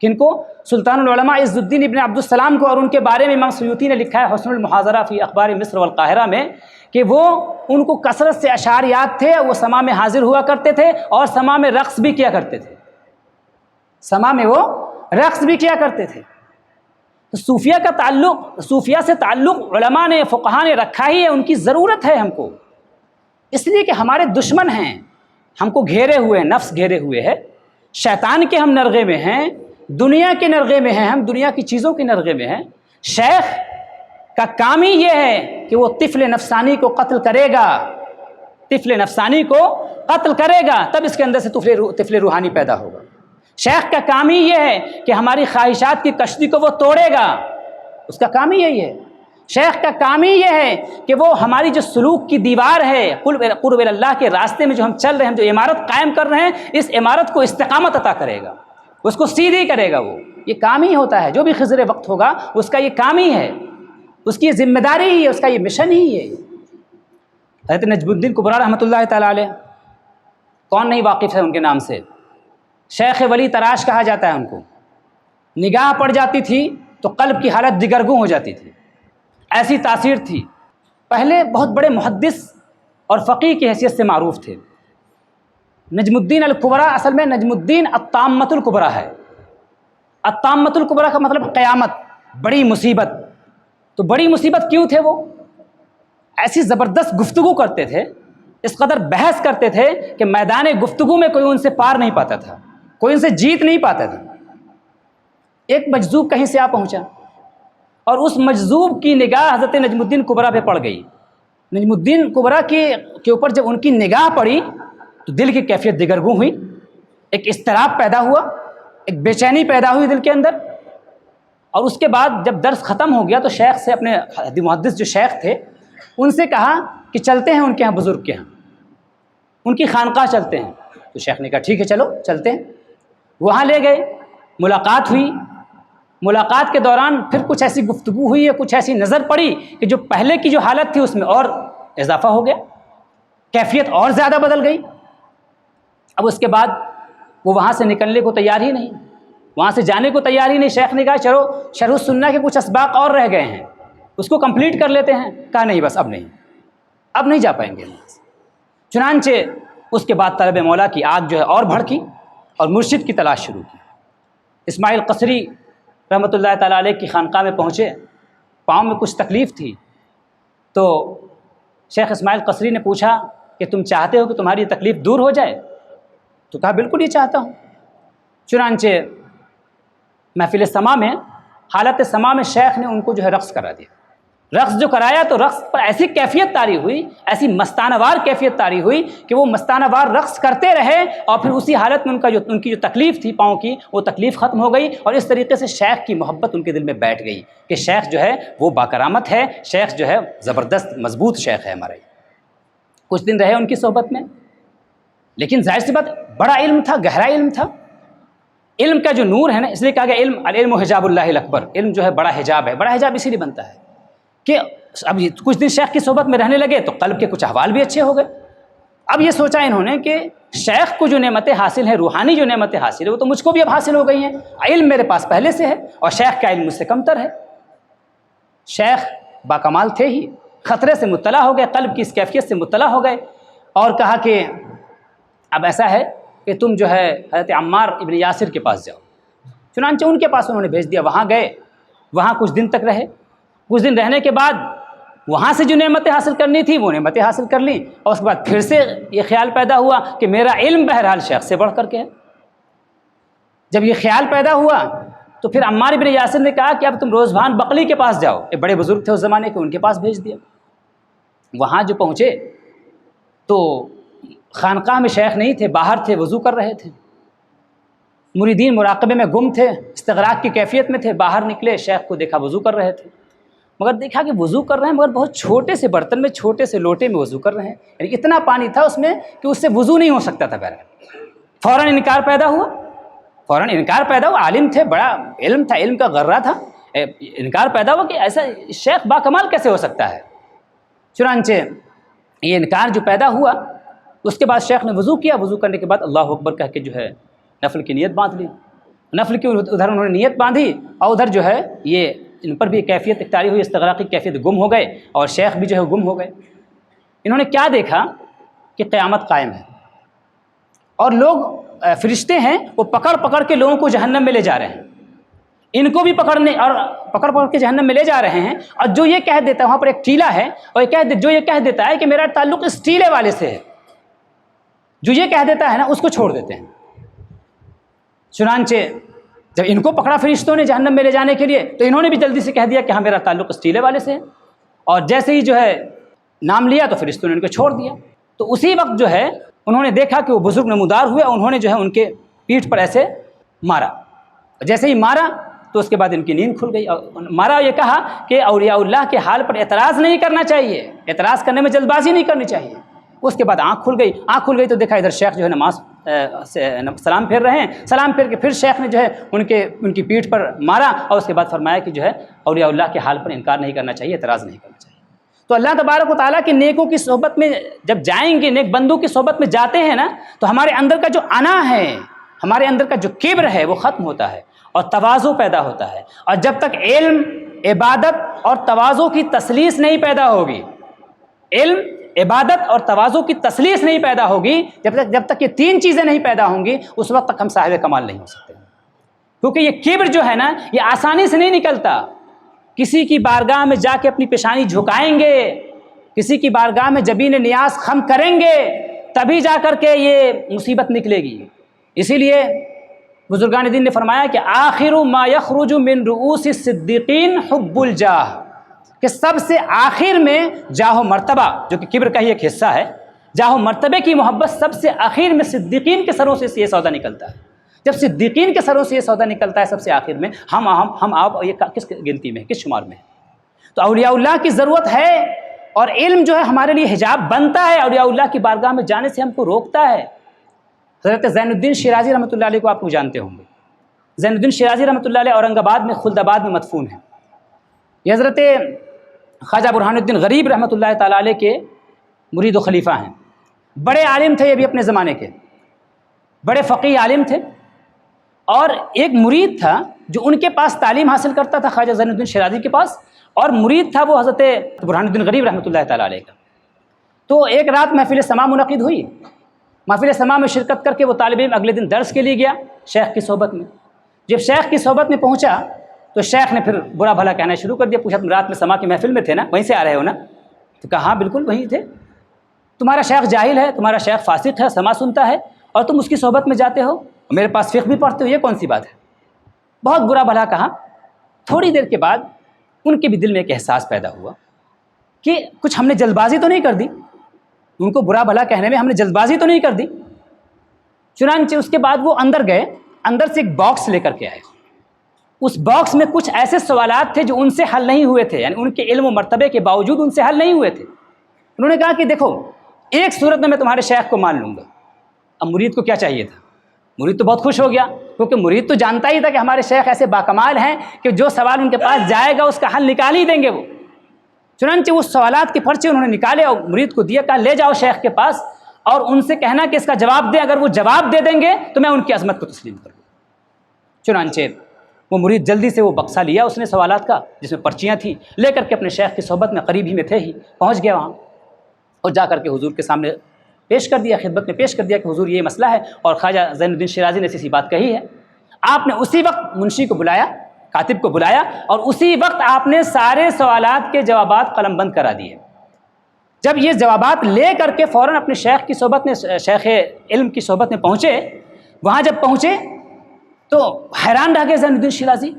کن کو؟ سلطان العلماء عز الدین ابن عبد السلام کو، اور ان کے بارے میں امام سیوطی نے لکھا ہے حسن المحاضرہ فی اخبار مصر والقاہرہ میں کہ وہ، ان کو کثرت سے اشعریات تھے، وہ سما میں حاضر ہوا کرتے تھے اور سما میں رقص بھی کیا کرتے تھے، سما میں وہ رقص بھی کیا کرتے تھے۔ تو صوفیاء سے تعلق علماء نے، فقہاء نے رکھا ہی ہے، ان کی ضرورت ہے ہم کو، اس لیے کہ ہمارے دشمن ہیں، ہم کو گھیرے ہوئے ہیں، نفس گھیرے ہوئے ہے، شیطان کے ہم نرغے میں ہیں، دنیا کے نرغے میں ہیں، ہم دنیا کی چیزوں کے نرغے میں ہیں۔ شیخ کا کام ہی یہ ہے کہ وہ طفل نفسانی کو قتل کرے گا، طفل نفسانی کو قتل کرے گا، تب اس کے اندر سے طفل روحانی پیدا ہوگا۔ شیخ کا کام ہی یہ ہے کہ ہماری خواہشات کی کشتی کو وہ توڑے گا، اس کا کام ہی یہی ہے۔ شیخ کا کام ہی یہ ہے کہ وہ ہماری جو سلوک کی دیوار ہے، قرب اللہ کے راستے میں جو ہم چل رہے ہیں، ہم جو عمارت قائم کر رہے ہیں، اس عمارت کو استقامت عطا کرے گا، اس کو سیدھی کرے گا۔ وہ یہ کام ہی ہوتا ہے، جو بھی خضر وقت ہوگا اس کا یہ کام ہی ہے، اس کی یہ ذمہ داری ہی ہے، اس کا یہ مشن ہی ہے۔ حضرت نجم الدین کبریٰ رحمۃ اللہ تعالیٰ علیہ، کون نہیں واقف ہے ان کے نام سے؟ شیخ ولی تراش کہا جاتا ہے ان کو۔ نگاہ پڑ جاتی تھی تو قلب کی حالت دگرگوں ہو جاتی تھی، ایسی تاثیر تھی۔ پہلے بہت بڑے محدث اور فقیہ کی حیثیت سے معروف تھے۔ نجم الدین الکبریٰ اصل میں نجم الدین الطامۃ الکبریٰ ہے۔ الطامۃ الکبریٰ کا مطلب قیامت، بڑی مصیبت۔ تو بڑی مصیبت کیوں تھے وہ؟ ایسی زبردست گفتگو کرتے تھے، اس قدر بحث کرتے تھے کہ میدان گفتگو میں کوئی ان سے پار نہیں پاتا تھا، کوئی ان سے جیت نہیں پاتا تھا۔ ایک مجذوب کہیں سے آ پہنچا اور اس مجذوب کی نگاہ حضرت نجم الدین کبریٰ پہ پڑ گئی۔ نجم الدین کبریٰ کے اوپر جب ان کی نگاہ پڑی تو دل کی کیفیت دگرگوں ہوئی، ایک اضطراب پیدا ہوا، ایک بے چینی پیدا ہوئی دل کے اندر۔ اور اس کے بعد جب درس ختم ہو گیا تو شیخ سے، اپنے محدث جو شیخ تھے ان سے کہا کہ چلتے ہیں ان کے ہاں، بزرگ کے ہاں، ان کی خانقاہ چلتے ہیں۔ تو شیخ نے کہا ٹھیک ہے چلو چلتے ہیں۔ وہاں لے گئے، ملاقات ہوئی۔ ملاقات کے دوران پھر کچھ ایسی گفتگو ہوئی ہے، کچھ ایسی نظر پڑی کہ جو پہلے کی جو حالت تھی اس میں اور اضافہ ہو گیا، کیفیت اور زیادہ بدل گئی۔ اب اس کے بعد وہ وہاں سے نکلنے کو تیار ہی نہیں، وہاں سے جانے کو تیار ہی نہیں۔ شیخ نے کہا چلو شرح السنہ کے کچھ اسباق اور رہ گئے ہیں، اس کو کمپلیٹ کر لیتے ہیں۔ کہا نہیں، بس اب نہیں جا پائیں گے۔ چنانچہ اس کے بعد طلب مولا کی آگ جو ہے اور بھڑکی اور مرشد کی تلاش شروع کی۔ اسماعیل قصری رحمۃ اللہ تعالیٰ علیہ کی خانقاہ میں پہنچے، پاؤں میں کچھ تکلیف تھی، تو شیخ اسماعیل قصری نے پوچھا کہ تم چاہتے ہو کہ تمہاری یہ تکلیف دور ہو جائے؟ تو کہا بالکل یہ چاہتا ہوں۔ چنانچہ محفل سما میں، حالت سما میں شیخ نے ان کو جو ہے رقص کرا دیا۔ رقص جو کرایا تو رقص پر ایسی کیفیت طاری ہوئی، ایسی مستانہ وار کیفیت طاری ہوئی کہ وہ مستانہ وار رقص کرتے رہے، اور پھر اسی حالت میں ان کی جو تکلیف تھی پاؤں کی، وہ تکلیف ختم ہو گئی، اور اس طریقے سے شیخ کی محبت ان کے دل میں بیٹھ گئی کہ شیخ جو ہے وہ باکرامت ہے، شیخ جو ہے زبردست مضبوط شیخ ہے ہمارے۔ کچھ دن رہے ان کی صحبت میں، لیکن ظاہر سی بات بڑا علم تھا، گہرا علم تھا۔ علم کا جو نور ہے نا، اس لیے کہا گیا العلم حجاب اللہ الاکبر، علم جو ہے بڑا حجاب ہے۔ بڑا حجاب اسی لیے بنتا ہے کہ اب کچھ دن شیخ کی صحبت میں رہنے لگے تو قلب کے کچھ احوال بھی اچھے ہو گئے۔ اب یہ سوچا انہوں نے کہ شیخ کو جو نعمتیں حاصل ہیں، روحانی جو نعمتیں حاصل ہیں، وہ تو مجھ کو بھی اب حاصل ہو گئی ہیں۔ علم میرے پاس پہلے سے ہے اور شیخ کا علم مجھ سے کمتر ہے۔ شیخ باکمال تھے ہی، خطرے سے مطلع ہو گئے، قلب کی اس کیفیت سے مطلع ہو گئے، اور کہا کہ اب ایسا ہے کہ تم جو ہے حضرت عمار ابن یاسر کے پاس جاؤ۔ چنانچہ ان کے پاس انہوں نے بھیج دیا، وہاں گئے، وہاں کچھ دن تک رہے۔ کچھ دن رہنے کے بعد وہاں سے جو نعمتیں حاصل کرنی تھی وہ نعمتیں حاصل کر لیں، اور اس کے بعد پھر سے یہ خیال پیدا ہوا کہ میرا علم بہرحال شیخ سے بڑھ کر کے ہے۔ جب یہ خیال پیدا ہوا تو پھر عمار ابن یاسر نے کہا کہ اب تم روزبان بقلی کے پاس جاؤ، ایک بڑے بزرگ تھے اس زمانے کے، ان کے پاس بھیج دیا۔ وہاں جو پہنچے تو خانقاہ میں شیخ نہیں تھے، باہر تھے، وضو کر رہے تھے۔ مریدین مراقبے میں گم تھے، استغراق کی کیفیت میں تھے۔ باہر نکلے، شیخ کو دیکھا وضو کر رہے تھے، مگر دیکھا کہ وضو کر رہے ہیں مگر بہت چھوٹے سے برتن میں، چھوٹے سے لوٹے میں وضو کر رہے ہیں، یعنی اتنا پانی تھا اس میں کہ اس سے وضو نہیں ہو سکتا تھا۔ بہرحال فوراً انکار پیدا ہوا، عالم تھے، بڑا علم تھا، علم کا غرہ تھا، انکار پیدا ہوا کہ ایسا شیخ باکمال کیسے ہو سکتا ہے۔ چنانچہ یہ انکار جو پیدا ہوا، اس کے بعد شیخ نے وضو کیا، وضو کرنے کے بعد اللہ اکبر کہہ کے جو ہے نفل کی نیت باندھ لی۔ نفل کی ادھر انہوں نے نیت باندھی، اور ادھر جو ہے یہ ان پر بھی کیفیت اختیاری ہوئی، استغراقی کیفیت، گم ہو گئے، اور شیخ بھی جو ہے گم ہو گئے۔ انہوں نے کیا دیکھا کہ قیامت قائم ہے، اور لوگ فرشتے ہیں وہ پکڑ پکڑ کے لوگوں کو جہنم میں لے جا رہے ہیں، ان کو بھی پکڑ کے جہنم میں لے جا رہے ہیں۔ اور جو یہ کہہ دیتا ہے، وہاں پر ایک ٹیلا ہے، اور جو یہ کہہ دیتا ہے کہ میرا تعلق اس ٹیلے والے سے ہے، جو یہ کہہ دیتا ہے نا، اس کو چھوڑ دیتے ہیں۔ چنانچہ جب ان کو پکڑا فرشتوں نے جہنم میں لے جانے کے لیے، تو انہوں نے بھی جلدی سے کہہ دیا کہ ہاں میرا تعلق اس ٹیلے والے سے ہے، اور جیسے ہی جو ہے نام لیا تو فرشتوں نے ان کو چھوڑ دیا۔ تو اسی وقت جو ہے انہوں نے دیکھا کہ وہ بزرگ نمودار ہوئے، اور انہوں نے جو ہے ان کے پیٹھ پر ایسے مارا، جیسے ہی مارا تو تو اس کے بعد ان کی نیند کھل گئی اور مارا یہ کہا کہ اولیاء اللہ کے حال پر اعتراض نہیں کرنا چاہیے، اعتراض کرنے میں جلد بازی نہیں کرنی چاہیے۔ اس کے بعد آنکھ کھل گئی تو دیکھا ادھر شیخ جو ہے نماز سلام پھیر رہے ہیں، سلام پھیر کے پھر شیخ نے جو ہے ان کی پیٹھ پر مارا اور اس کے بعد فرمایا کہ جو ہے اولیاء اللہ کے حال پر انکار نہیں کرنا چاہیے، اعتراض نہیں کرنا چاہیے۔ تو اللہ تبارک و تعالیٰ کے نیکوں کی صحبت میں جب جائیں گے، نیک بندوں کی صحبت میں جاتے ہیں نا، تو ہمارے اندر کا جو انا ہے، ہمارے اندر کا جو کبر ہے وہ ختم ہوتا ہے اور تواضع پیدا ہوتا ہے۔ اور جب تک علم، عبادت اور تواضع کی تسلیس نہیں پیدا ہوگی، علم، عبادت اور تواضع کی تسلیس نہیں پیدا ہوگی، جب تک یہ تین چیزیں نہیں پیدا ہوں گی، اس وقت تک ہم صاحب کمال نہیں ہو سکتے، کیونکہ یہ کبر جو ہے نا یہ آسانی سے نہیں نکلتا۔ کسی کی بارگاہ میں جا کے اپنی پیشانی جھکائیں گے، کسی کی بارگاہ میں جبین نیاز خم کریں گے، تبھی جا کر کے یہ مصیبت نکلے گی۔ اسی لیے بزرگان دین نے فرمایا کہ آخر ما یخرج من رؤوس الصدیقین حب الجاہ، کہ سب سے آخر میں جاہ و مرتبہ، جو کہ کبر کا ہی ایک حصہ ہے، جاہ و مرتبے کی محبت سب سے آخر میں صدیقین کے سروں سے یہ سودا نکلتا ہے۔ جب صدیقین کے سروں سے یہ سودا نکلتا ہے سب سے آخر میں، ہم آپ یہ کس گنتی میں، کس شمار میں؟ تو اولیاء اللہ کی ضرورت ہے، اور علم جو ہے ہمارے لیے حجاب بنتا ہے، اولیاء اللہ کی بارگاہ میں جانے سے ہم کو روکتا ہے۔ حضرت زین الدین شیرازی رحمۃ اللہ علیہ کو آپ کو جانتے ہوں گے۔ زین الدین شیرازی رحمۃ اللہ علیہ اورنگ آباد میں خلد آباد میں مدفون ہیں۔ یہ حضرت خواجہ برہان الدین غریب رحمۃ اللہ تعالیٰ علیہ کے مرید و خلیفہ ہیں۔ بڑے عالم تھے یہ بھی اپنے زمانے کے، بڑے فقیہ عالم تھے، اور ایک مرید تھا جو ان کے پاس تعلیم حاصل کرتا تھا، خواجہ زین الدین شیرازی کے پاس، اور مرید تھا وہ حضرت برہان الدین غریب رحمۃ اللہ تعالیٰ علیہ کا۔ تو ایک رات محفل سماع منعقد ہوئی، محفل سماع میں شرکت کر کے وہ طالب علم اگلے دن درس کے لیے گیا شیخ کی صحبت میں۔ جب شیخ کی صحبت میں پہنچا تو شیخ نے پھر برا بھلا کہنا شروع کر دیا، پوچھا تم رات میں سماع کی محفل میں تھے نا، وہیں سے آ رہے ہو نا؟ تو کہا ہاں بالکل وہیں تھے، تمہارا شیخ جاہل ہے، تمہارا شیخ فاسق ہے، سماع سنتا ہے، اور تم اس کی صحبت میں جاتے ہو، میرے پاس فقہ بھی پڑھتے ہو، یہ کون سی بات ہے؟ بہت برا بھلا کہا۔ تھوڑی دیر کے بعد ان کے بھی دل میں ایک احساس پیدا ہوا کہ کچھ ہم نے جلد بازی تو نہیں کر دی، ان کو برا بھلا کہنے میں ہم نے جلد بازی تو نہیں کر دی۔ چنانچہ اس کے بعد وہ اندر گئے، اندر سے ایک باکس لے کر کے آئے۔ اس باکس میں کچھ ایسے سوالات تھے جو ان سے حل نہیں ہوئے تھے، یعنی ان کے علم و مرتبے کے باوجود ان سے حل نہیں ہوئے تھے۔ انہوں نے کہا کہ دیکھو ایک صورت میں تمہارے شیخ کو مان لوں گا۔ اب مرید کو کیا چاہیے تھا؟ مرید تو بہت خوش ہو گیا، کیونکہ مرید تو جانتا ہی تھا کہ ہمارے شیخ ایسے باکمال ہیں کہ جو سوال ان کے پاس جائے گا اس کا حل نکال ہی دیں گے وہ۔ چنانچہ اس سوالات کے پرچے انہوں نے نکالے اور مرید کو دیا، کہا لے جاؤ شیخ کے پاس اور ان سے کہنا کہ اس کا جواب دیں، اگر وہ جواب دے دیں گے تو میں ان کی عظمت کو تسلیم کروں۔ چنانچہ وہ مرید جلدی سے وہ بکسا لیا اس نے سوالات کا جس میں پرچیاں تھیں، لے کر کے اپنے شیخ کی صحبت میں قریب ہی میں تھے ہی پہنچ گیا وہاں، اور جا کر کے حضور کے سامنے پیش کر دیا، خدمت میں پیش کر دیا کہ حضور یہ مسئلہ ہے اور خواجہ زین الدین شیرازی نے ایسی بات کہی ہے۔ آپ نے اسی وقت منشی کو بلایا، کاتب کو بلایا، اور اسی وقت آپ نے سارے سوالات کے جوابات قلم بند کرا دیے۔ جب یہ جوابات لے کر کے فوراً اپنے شیخ کی صحبت میں، شیخ علم کی صحبت میں پہنچے، وہاں جب پہنچے تو حیران رہ گئے زین الدین شیرازی،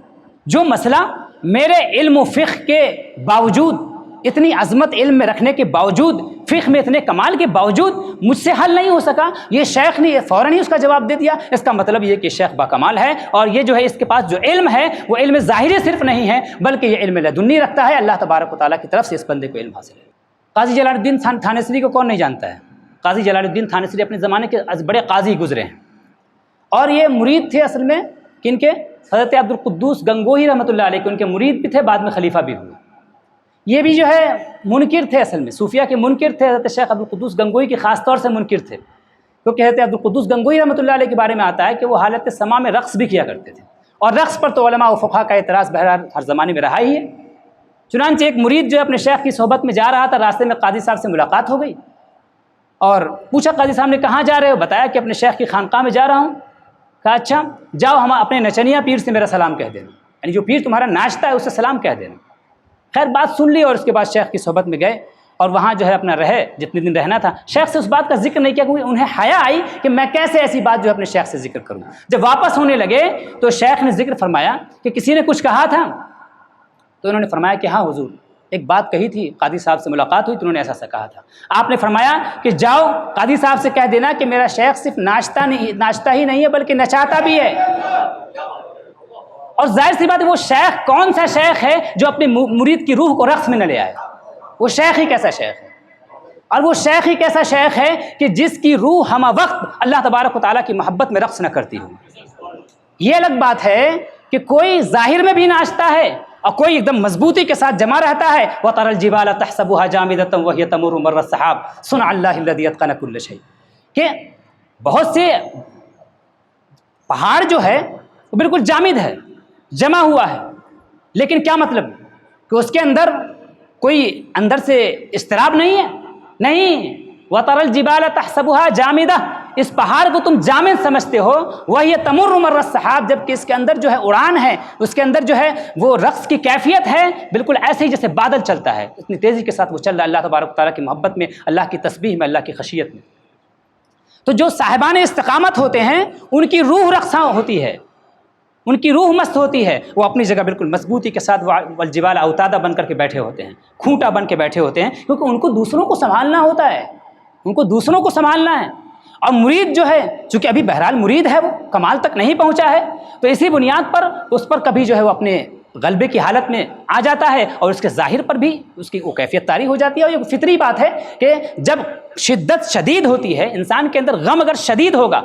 جو مسئلہ میرے علم و فقہ کے باوجود، اتنی عظمت علم میں رکھنے کے باوجود، فقہ میں اتنے کمال کے باوجود مجھ سے حل نہیں ہو سکا، یہ شیخ نے فوراً ہی اس کا جواب دے دیا۔ اس کا مطلب یہ کہ شیخ باکمال ہے، اور یہ جو ہے اس کے پاس جو علم ہے وہ علم ظاہری صرف نہیں ہے بلکہ یہ علم لدنی رکھتا ہے، اللہ تبارک و تعالیٰ کی طرف سے اس بندے کو علم حاصل ہے۔ قاضی جلال الدین تھانسری کو کون نہیں جانتا ہے؟ قاضی جلال الدین تھانسری اپنے زمانے کے بڑے قاضی گزرے ہیں، اور یہ مرید تھے اصل میں کن کے؟ حضرت عبد القدوس گنگوہی رحمۃ اللہ علیہ کے، ان کے مرید بھی تھے، بعد میں خلیفہ بھی ہوئے۔ یہ بھی جو ہے منکر تھے، اصل میں صوفیہ کے منکر تھے، حضرت شیخ عبد القدوس گنگوہی کے خاص طور سے منکر تھے، کیونکہ حضرت عبد القدوس گنگوہی رحمۃ اللہ علیہ کے بارے میں آتا ہے کہ وہ حالت سماع میں رقص بھی کیا کرتے تھے، اور رقص پر تو علماء و فقہاء کا اعتراض بہرحال ہر زمانے میں رہا ہی ہے۔ چنانچہ ایک مرید جو اپنے شیخ کی صحبت میں جا رہا تھا، راستے میں قاضی صاحب سے ملاقات ہو گئی، اور پوچھا قاضی صاحب نے کہاں جا رہے ہو؟ بتایا کہ اپنے شیخ کی خانقاہ میں جا رہا ہوں۔ کہا اچھا جاؤ ہم اپنے نچنیا پیر سے میرا سلام کہہ دینا، یعنی جو پیر تمہارا ناچتا ہے اس سے سلام کہہ دینا۔ خیر بات سن لی، اور اس کے بعد شیخ کی صحبت میں گئے اور وہاں جو ہے اپنا رہے جتنے دن رہنا تھا۔ شیخ سے اس بات کا ذکر نہیں کیا کیونکہ انہیں حیا آئی کہ میں کیسے ایسی بات جو ہے اپنے شیخ سے ذکر کروں۔ جب واپس ہونے لگے تو شیخ نے ذکر فرمایا کہ کسی نے کچھ کہا تھا، تو انہوں نے فرمایا کہ ہاں حضور ایک بات کہی تھی، قاضی صاحب سے ملاقات ہوئی تو انہوں نے ایسا کہا تھا۔ آپ نے فرمایا کہ جاؤ قاضی صاحب سے کہہ دینا کہ میرا شیخ صرف ناچتا ہی نہیں ہے بلکہ نچاتا بھی ہے، اور ظاہر سی بات ہے وہ شیخ کون سا شیخ ہے جو اپنے مرید کی روح کو رقص میں نہ لے آئے؟ وہ شیخ ہی کیسا شیخ ہے؟ اور وہ شیخ ہی کیسا شیخ ہے کہ جس کی روح ہمہ وقت اللہ تبارک و تعالیٰ کی محبت میں رقص نہ کرتی ہو؟ یہ الگ بات ہے کہ کوئی ظاہر میں بھی ناچتا ہے اور کوئی ایک دم مضبوطی کے ساتھ جمع رہتا ہے. وَتَرَى الْجِبَالَ تَحْسَبُهَا جَامِدَةً وَهِيَ تَمُرُّ مَرَّ السَّحَابِ صُنْعَ اللَّهِ الَّذِي أَتْقَنَ كُلَّ شَيْءٍ. کہ بہت سے پہاڑ جو ہے وہ بالکل جامد ہے، جمع ہوا ہے، لیکن کیا مطلب کہ اس کے اندر کوئی اندر سے اضطراب نہیں ہے؟ نہیں. وَتَرَى الْجِبَالَ تَحْسَبُهَا جَامِدَةً، اس پہاڑ کو تم جامد سمجھتے ہو، وَهِيَ تَمُرُّ مَرَّ السَّحَابِ، جبکہ اس کے اندر جو ہے اڑان ہے، اس کے اندر جو ہے وہ رقص کی کیفیت ہے، بالکل ایسے ہی جیسے بادل چلتا ہے، اتنی تیزی کے ساتھ وہ چل رہا ہے اللہ تبارک و تعالیٰ کی محبت میں، اللہ کی تسبیح میں، اللہ کی خشیت میں. تو جو صاحبان استقامت ہوتے ہیں ان کی روح رقصاں ہوتی ہے، ان کی روح مست ہوتی ہے، وہ اپنی جگہ بالکل مضبوطی کے ساتھ والجبال اوتادا بن کر کے بیٹھے ہوتے ہیں، کھوٹا بن کے بیٹھے ہوتے ہیں، کیونکہ ان کو دوسروں کو سنبھالنا ہوتا ہے، ان کو دوسروں کو سنبھالنا ہے. اور مرید جو ہے چونکہ ابھی بہرحال مرید ہے، وہ کمال تک نہیں پہنچا ہے، تو اسی بنیاد پر اس پر کبھی جو ہے وہ اپنے غلبے کی حالت میں آ جاتا ہے اور اس کے ظاہر پر بھی اس کی وہ کیفیت طاری ہو جاتی ہے. اور یہ فطری بات ہے کہ جب شدت شدید ہوتی ہے، انسان کے اندر غم اگر شدید ہوگا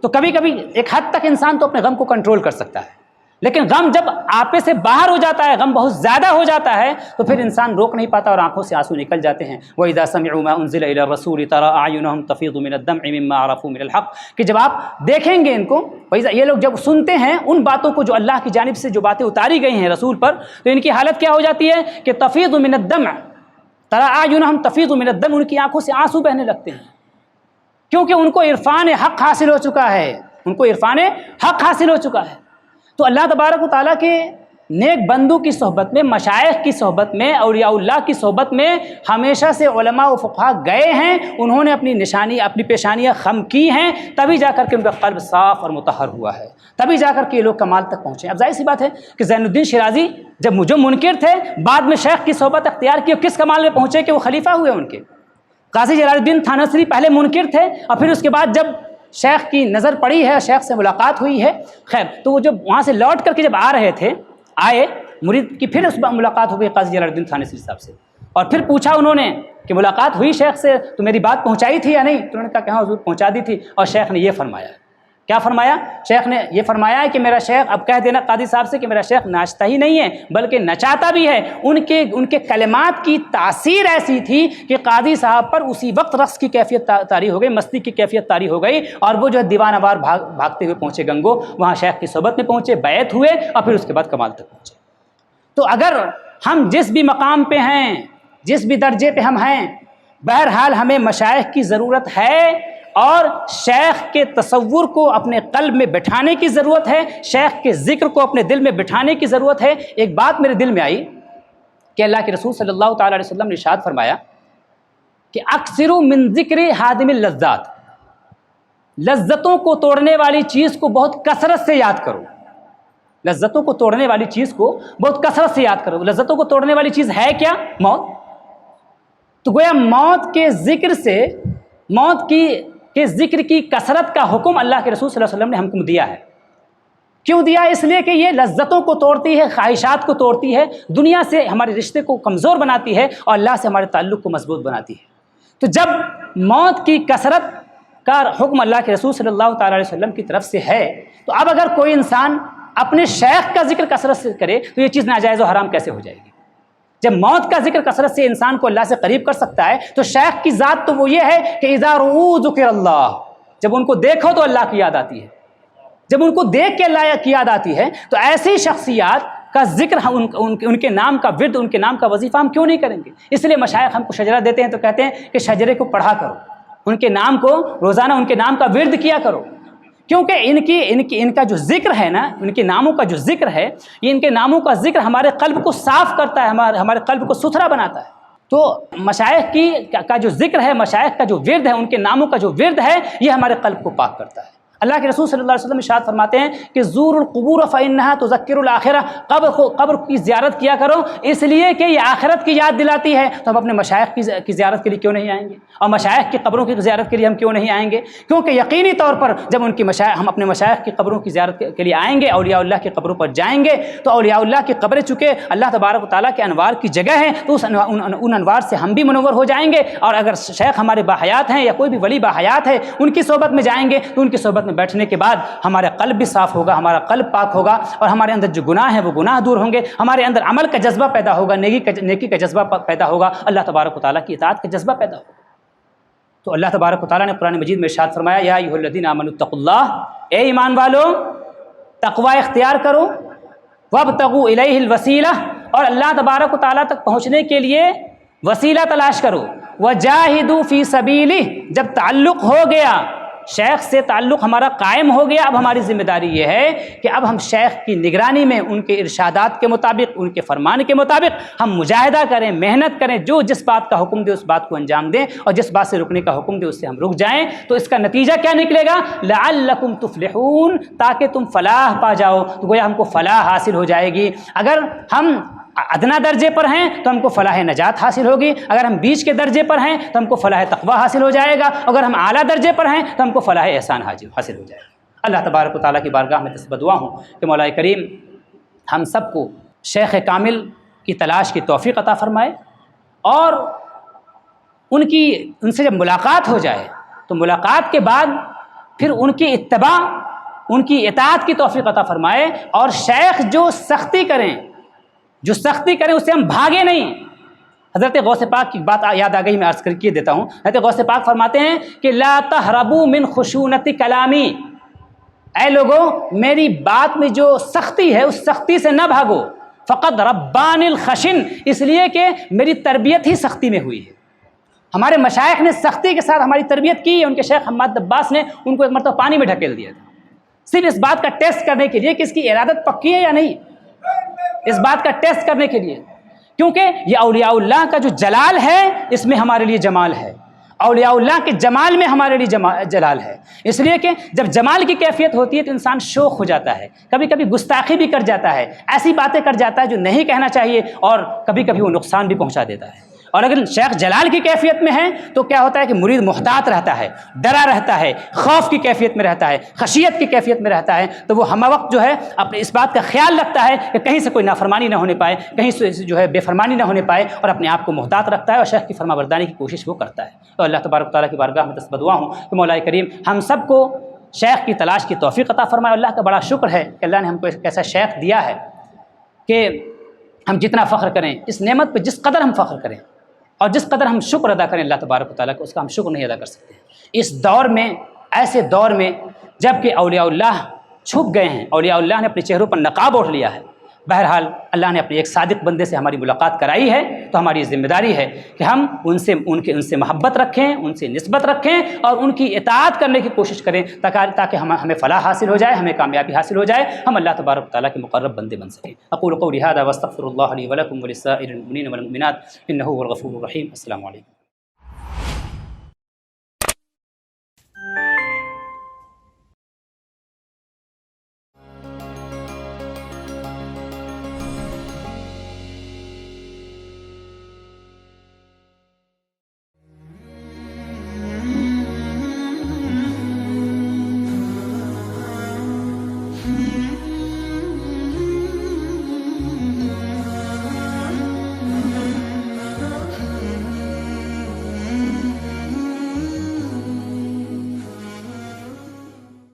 تو کبھی کبھی ایک حد تک انسان تو اپنے غم کو کنٹرول کر سکتا ہے، لیکن غم جب آپے سے باہر ہو جاتا ہے، غم بہت زیادہ ہو جاتا ہے، تو پھر انسان روک نہیں پاتا اور آنکھوں سے آنسو نکل جاتے ہیں. وَإِذَا سَمِعُوا مَا أُنزِلَ إِلَى الرَّسُولِ تَرَىٰ أَعْيُنَهُمْ تَفِيضُ مِنَ الدَّمْعِ مِمَّا عَرَفُوا مِنَ الْحَقِّ، کہ جب آپ دیکھیں گے ان کو، یہ لوگ جب سنتے ہیں ان باتوں کو جو اللہ کی جانب سے جو باتیں اتاری گئی ہیں رسول پر، تو ان کی حالت کیا ہو جاتی ہے کہ تفیض من الدمع، تَرَىٰ أَعْيُنَهُمْ تفیض من الدمع، ان کی آنکھوں سے آنسو بہنے لگتے ہیں، کیونکہ ان کو عرفان حق حاصل ہو چکا ہے، ان کو عرفان حق حاصل ہو چکا ہے. تو اللہ تبارک و تعالیٰ کے نیک بندوں کی صحبت میں، مشائخ کی صحبت میں، اولیاء اللہ کی صحبت میں ہمیشہ سے علماء و فقہاء گئے ہیں، انہوں نے اپنی پیشانیاں خم کی ہیں، تبھی جا کر کے ان کا قلب صاف اور مطہر ہوا ہے، تبھی جا کر کے یہ لوگ کمال تک پہنچے. اب ظاہر سی بات ہے کہ زین الدین شیرازی جب جو منکر تھے، بعد میں شیخ کی صحبت اختیار کی، کس کمال میں پہنچے کہ وہ خلیفہ ہوئے ان کے. قاضی جلال الدین تھانسری پہلے منکر تھے، اور پھر اس کے بعد جب شیخ کی نظر پڑی ہے، شیخ سے ملاقات ہوئی ہے، خیر تو وہ جب وہاں سے لوٹ کر کے جب آ رہے تھے، آئے مرید کی، پھر اس پر ملاقات ہو گئی قاضی جلال الدین تھانسری صاحب سے، اور پھر پوچھا انہوں نے کہ ملاقات ہوئی شیخ سے تو میری بات پہنچائی تھی یا نہیں؟ تو انہوں نے کہا کہ ہاں حضور پہنچا دی تھی. اور شیخ نے یہ فرمایا، کیا فرمایا؟ شیخ نے یہ فرمایا ہے کہ میرا شیخ، اب کہہ دینا قاضی صاحب سے کہ میرا شیخ ناچتا ہی نہیں ہے بلکہ نچاتا بھی ہے. ان کے کلمات کی تاثیر ایسی تھی کہ قاضی صاحب پر اسی وقت رقص کی کیفیت طاری ہو گئی، مستی کی کیفیت طاری ہو گئی، اور وہ جو ہے دیوانہ وار بھاگتے ہوئے پہنچے گنگو، وہاں شیخ کی صحبت میں پہنچے، بیعت ہوئے، اور پھر اس کے بعد کمال تک پہنچے. تو اگر ہم جس بھی مقام پہ ہیں، جس بھی درجے پہ ہم ہیں، بہرحال ہمیں مشائخ کی ضرورت ہے، اور شیخ کے تصور کو اپنے قلب میں بٹھانے کی ضرورت ہے، شیخ کے ذکر کو اپنے دل میں بٹھانے کی ضرورت ہے. ایک بات میرے دل میں آئی کہ اللہ کے رسول صلی اللہ تعالیٰ علیہ وسلم نے ارشاد فرمایا کہ اکثروا من ذکر ہادم اللذات، لذتوں کو توڑنے والی چیز کو بہت کثرت سے یاد کرو. لذتوں کو توڑنے والی چیز کو بہت کثرت سے یاد کرو. لذتوں کو توڑنے والی چیز ہے کیا؟ موت. تو گویا موت کے ذکر سے، موت کے ذکر کی کثرت کا حکم اللہ کے رسول صلی اللہ علیہ وسلم نے ہم کو دیا ہے. کیوں دیا؟ اس لیے کہ یہ لذتوں کو توڑتی ہے، خواہشات کو توڑتی ہے، دنیا سے ہمارے رشتے کو کمزور بناتی ہے، اور اللہ سے ہمارے تعلق کو مضبوط بناتی ہے. تو جب موت کی کثرت کا حکم اللہ کے رسول صلی اللہ تعالیٰ علیہ وسلم کی طرف سے ہے، تو اب اگر کوئی انسان اپنے شیخ کا ذکر کثرت سے کرے تو یہ چیز ناجائز و حرام کیسے ہو جائے گی؟ جب موت کا ذکر کثرت سے انسان کو اللہ سے قریب کر سکتا ہے، تو شیخ کی ذات تو وہ یہ ہے کہ اذا رؤوا ذکر اللہ، جب ان کو دیکھو تو اللہ کی یاد آتی ہے. جب ان کو دیکھ کے اللہ کی یاد آتی ہے تو ایسی شخصیات کا ذکر ان کے نام کا ورد، ان کے نام کا وظیفہ ہم کیوں نہیں کریں گے؟ اس لیے مشائخ ہم کو شجرہ دیتے ہیں تو کہتے ہیں کہ شجرے کو پڑھا کرو، ان کے نام کو روزانہ ان کے نام کا ورد کیا کرو، کیونکہ ان کا جو ذکر ہے نا، ان کے ناموں کا جو ذکر ہے، یہ ان کے ناموں کا ذکر ہمارے قلب کو صاف کرتا ہے، ہمارے قلب کو ستھرا بناتا ہے. تو مشائخ کا جو ذکر ہے، مشائخ کا جو ورد ہے، ان کے ناموں کا جو ورد ہے، یہ ہمارے قلب کو پاک کرتا ہے. اللہ کے رسول صلی اللہ علیہ وسلم ارشاد فرماتے ہیں کہ زور القبور فإنها تذکر الآخرہ، قبر کی زیارت کیا کرو اس لیے کہ یہ آخرت کی یاد دلاتی ہے۔ تو ہم اپنے مشائخ کی زیارت کے لیے کیوں نہیں آئیں گے، اور مشائخ کی قبروں کی زیارت کے لیے ہم کیوں نہیں آئیں گے؟ کیونکہ یقینی طور پر جب ہم اپنے مشائخ کی قبروں کی زیارت کے لیے آئیں گے، اولیاء اللہ کی قبروں پر جائیں گے، تو اولیاء اللہ کی قبریں چونکہ اللہ تبارک و تعالیٰ کے انوار کی جگہ ہیں، تو ان انوار سے ہم بھی منور ہو جائیں گے۔ اور اگر شیخ ہمارے باحیات ہیں یا کوئی بھی ولی باحیات ہے، ان کی صحبت میں جائیں گے تو ان کی صحبت میں بیٹھنے کے بعد ہمارا قلب بھی صاف ہوگا، ہمارا قلب پاک ہوگا، اور ہمارے اندر جو گناہ ہیں وہ گناہ دور ہوں گے، ہمارے اندر عمل کا جذبہ پیدا ہوگا، نیکی کا جذبہ پیدا ہوگا، اللہ تبارک و تعالیٰ کی اطاعت کا جذبہ پیدا ہوگا۔ تو اللہ تبارک و تعالیٰ نے قرآن مجید میں ارشاد فرمایا یا ایھا الذین آمنوا اتقوا اللہ، اے ایمان والو تقوی اختیار کرو، وابتغوا الیہ الوسیلہ، اور اللہ تبارک و تعالیٰ تک پہنچنے کے لیے وسیلہ تلاش کرو، وجاہدوا فی سبیلہ، جب تعلق ہو گیا شیخ سے، تعلق ہمارا قائم ہو گیا، اب ہماری ذمہ داری یہ ہے کہ اب ہم شیخ کی نگرانی میں ان کے ارشادات کے مطابق، ان کے فرمان کے مطابق ہم مجاہدہ کریں، محنت کریں، جو جس بات کا حکم دے اس بات کو انجام دیں، اور جس بات سے رکنے کا حکم دے اس سے ہم رک جائیں۔ تو اس کا نتیجہ کیا نکلے گا؟ لعلکم تفلحون، تاکہ تم فلاح پا جاؤ۔ تو گویا ہم کو فلاح حاصل ہو جائے گی۔ اگر ہم ادنا درجے پر ہیں تو ہم کو فلاح نجات حاصل ہوگی، اگر ہم بیچ کے درجے پر ہیں تو ہم کو فلاح تقوی حاصل ہو جائے گا، اگر ہم اعلیٰ درجے پر ہیں تو ہم کو فلاح احسان حاصل ہو جائے گا۔ اللہ تبارک و تعالیٰ کی بارگاہ میں تسبیح دعا ہوں کہ مولا کریم ہم سب کو شیخ کامل کی تلاش کی توفیق عطا فرمائے، اور ان سے جب ملاقات ہو جائے تو ملاقات کے بعد پھر ان کی اتباع، ان کی اطاعت کی توفیق عطا فرمائے، اور شیخ جو سختی کریں اس سے ہم بھاگے نہیں۔ حضرت غوث پاک کی بات یاد آ گئی، میں عرض کر کے دیتا ہوں۔ حضرت غوث پاک فرماتے ہیں کہ لا تہربوا من خشونت کلامی، اے لوگو میری بات میں جو سختی ہے اس سختی سے نہ بھاگو، فقد ربان الخشن، اس لیے کہ میری تربیت ہی سختی میں ہوئی ہے۔ ہمارے مشائخ نے سختی کے ساتھ ہماری تربیت کی ہے۔ ان کے شیخ حماد عباس نے ان کو ایک مرتبہ پانی میں ڈھکیل دیا تھا، صرف اس بات کا ٹیسٹ کرنے کے لیے کہ اس کی ارادت پکی ہے یا نہیں، اس بات کا ٹیسٹ کرنے کے لیے، کیونکہ یہ اولیاء اللہ کا جو جلال ہے اس میں ہمارے لیے جمال ہے، اولیاء اللہ کے جمال میں ہمارے لیے جلال ہے۔ اس لیے کہ جب جمال کی کیفیت ہوتی ہے تو انسان شوخ ہو جاتا ہے، کبھی کبھی گستاخی بھی کر جاتا ہے، ایسی باتیں کر جاتا ہے جو نہیں کہنا چاہیے، اور کبھی کبھی وہ نقصان بھی پہنچا دیتا ہے۔ اور اگر شیخ جلال کی کیفیت میں ہے تو کیا ہوتا ہے کہ مرید محتاط رہتا ہے، ڈرا رہتا ہے، خوف کی کیفیت میں رہتا ہے، خشیت کی کیفیت میں رہتا ہے، تو وہ ہم وقت جو ہے اپنے اس بات کا خیال رکھتا ہے کہ کہیں سے کوئی نافرمانی نہ ہونے پائے، کہیں سے جو ہے بے فرمانی نہ ہونے پائے، اور اپنے آپ کو محتاط رکھتا ہے اور شیخ کی فرما برداری کی کوشش وہ کرتا ہے۔ تو اللہ تبارک و تعالیٰ کی بارگاہ میں تسبیح دعا ہوں کہ مولا کریم ہم سب کو شیخ کی تلاش کی توفیق عطا فرمائے۔ اللہ کا بڑا شکر ہے کہ اللہ نے ہم کو ایک ایسا شیخ دیا ہے کہ ہم جتنا فخر کریں، اس نعمت پہ جس قدر ہم فخر کریں اور جس قدر ہم شکر ادا کریں اللہ تبارک و تعالیٰ کا، اس کا ہم شکر نہیں ادا کر سکتے۔ اس دور میں، ایسے دور میں جب کہ اولیاء اللہ چھپ گئے ہیں، اولیاء اللہ نے اپنے چہروں پر نقاب اوڑھ لیا ہے، بہرحال اللہ نے اپنے ایک صادق بندے سے ہماری ملاقات کرائی ہے، تو ہماری ذمہ داری ہے کہ ہم ان سے محبت رکھیں، ان سے نسبت رکھیں، اور ان کی اطاعت کرنے کی کوشش کریں تاکہ ہمیں فلاح حاصل ہو جائے، ہمیں کامیابی حاصل ہو جائے، ہم اللہ تبارک و تعالیٰ کے مقرب بندے بن سکیں۔ اقول قولی ھذا واستغفر اللہ لی ولکم ولسائر المؤمنین والمؤمنات انہ هو الغفور الرحیم۔ السلام علیکم۔